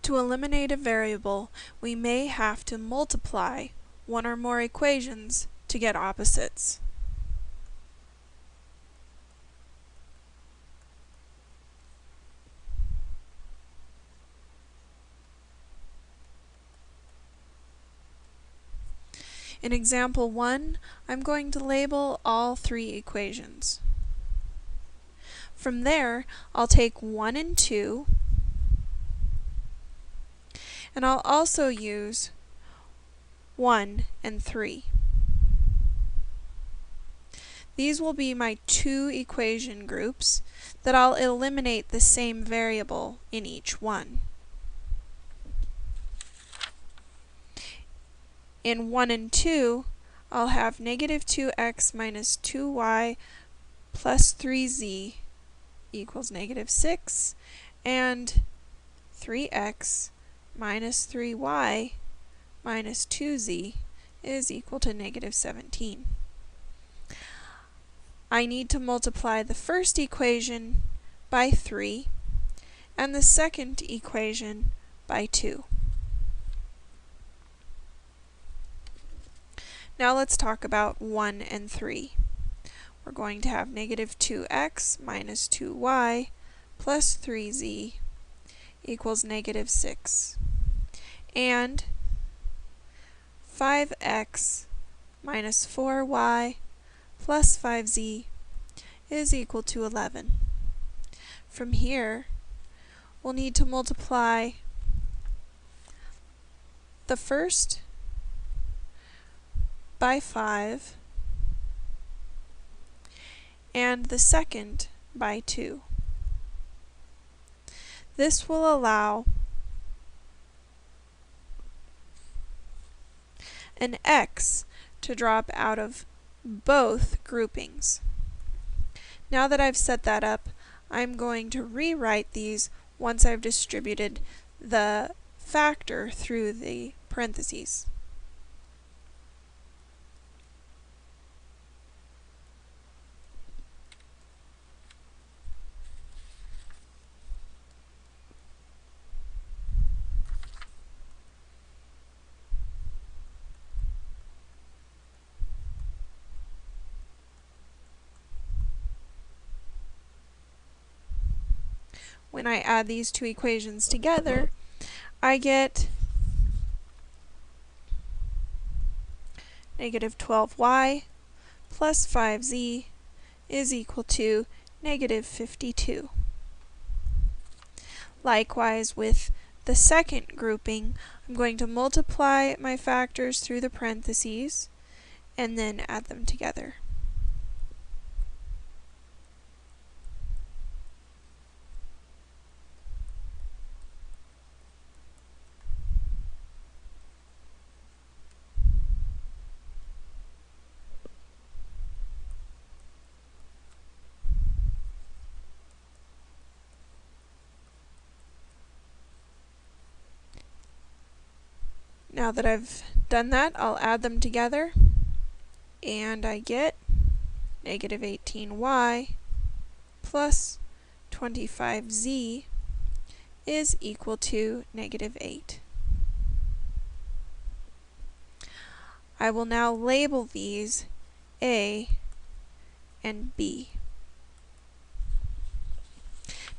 To eliminate a variable, we may have to multiply one or more equations to get opposites. In example 1, I'm going to label all three equations. From there, I'll take 1 and 2, and I'll also use 1 and 3. These will be my two equation groups that I'll eliminate the same variable in each one. In 1 and 2, I'll have negative 2x minus 2y plus 3z equals negative 6, and 3x minus 3y minus 2z is equal to negative 17. I need to multiply the first equation by 3 and the second equation by 2. Now let's talk about 1 and 3. We're going to have negative 2x minus 2y plus 3z equals negative 6. And 5x minus 4y plus 5z is equal to 11. From here, we'll need to multiply the first by 5 and the second by 2. This will allow an x to drop out of both groupings. Now that I've set that up, I'm going to rewrite these once I've distributed the factor through the parentheses. When I add these two equations together, I get negative 12y plus 5z is equal to negative 52. Likewise, with the second grouping, I'm going to multiply my factors through the parentheses and then add them together. Now that I've done that, I'll add them together, and I get negative 18y plus 25z is equal to negative 8. I will now label these A and B.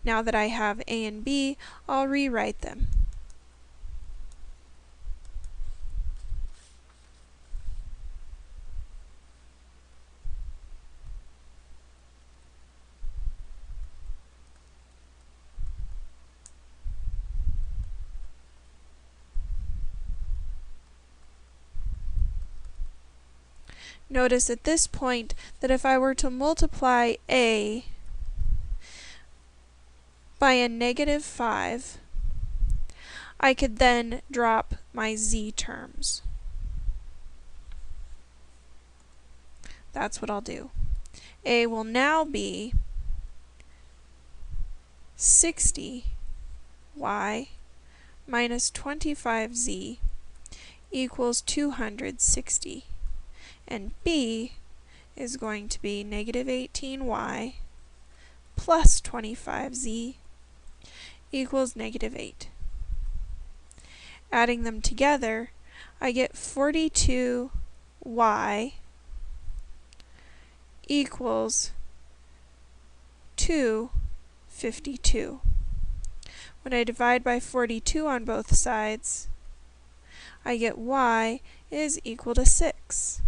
Now that I have A and B, I'll rewrite them. Notice at this point that if I were to multiply A by a negative 5, I could then drop my z terms. That's what I'll do. A will now be 60y minus 25z equals 260. And B is going to be negative 18y plus 25z equals negative 8. Adding them together, I get 42y equals 252. When I divide by 42 on both sides, I get y is equal to 6.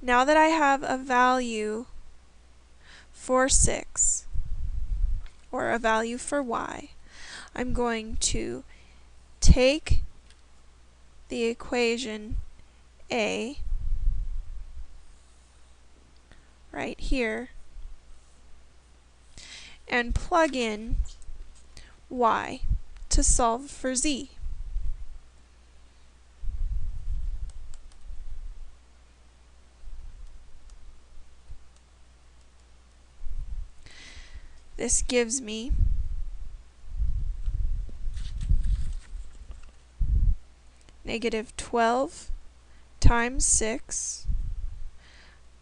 Now that I have a value for 6, or a value for y, I'm going to take the equation A right here and plug in y to solve for z. This gives me negative 12 times 6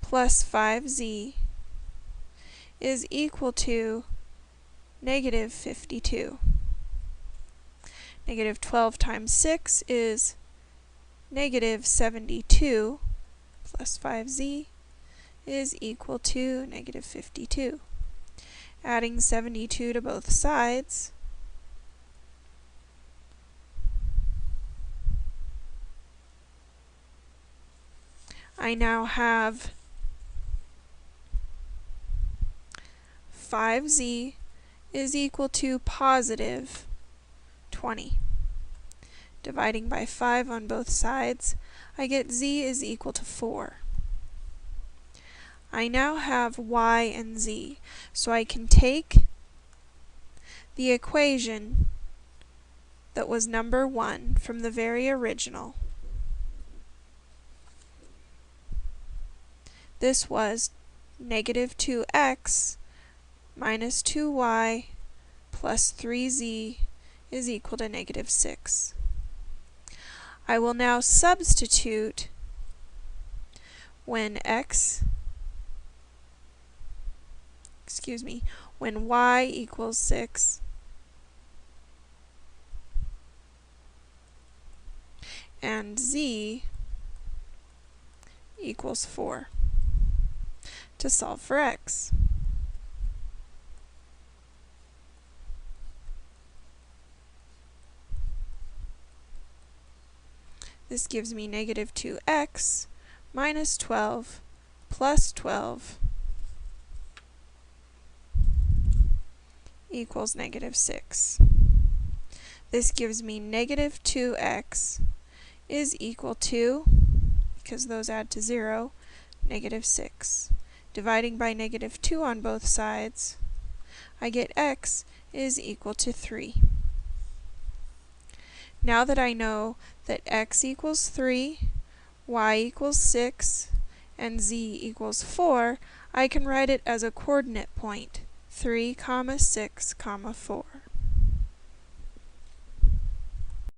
plus 5z is equal to negative 52. Negative 12 times 6 is negative 72 plus 5z is equal to negative 52. Adding 72 to both sides, I now have 5z is equal to positive 20. Dividing by 5 on both sides, I get z is equal to 4. I now have y and z, so I can take the equation that was number 1 from the very original. This was negative 2x minus 2y plus 3z is equal to negative 6. I will now substitute when when y equals 6 and z equals 4 to solve for x. This gives me negative 2x minus 12 plus 12 equals negative 6. This gives me negative 2x is equal to, because those add to 0, negative 6. Dividing by negative 2 on both sides, I get x is equal to 3. Now that I know that x equals 3, y equals 6, and z equals 4, I can write it as a coordinate point, 3, 6, 4.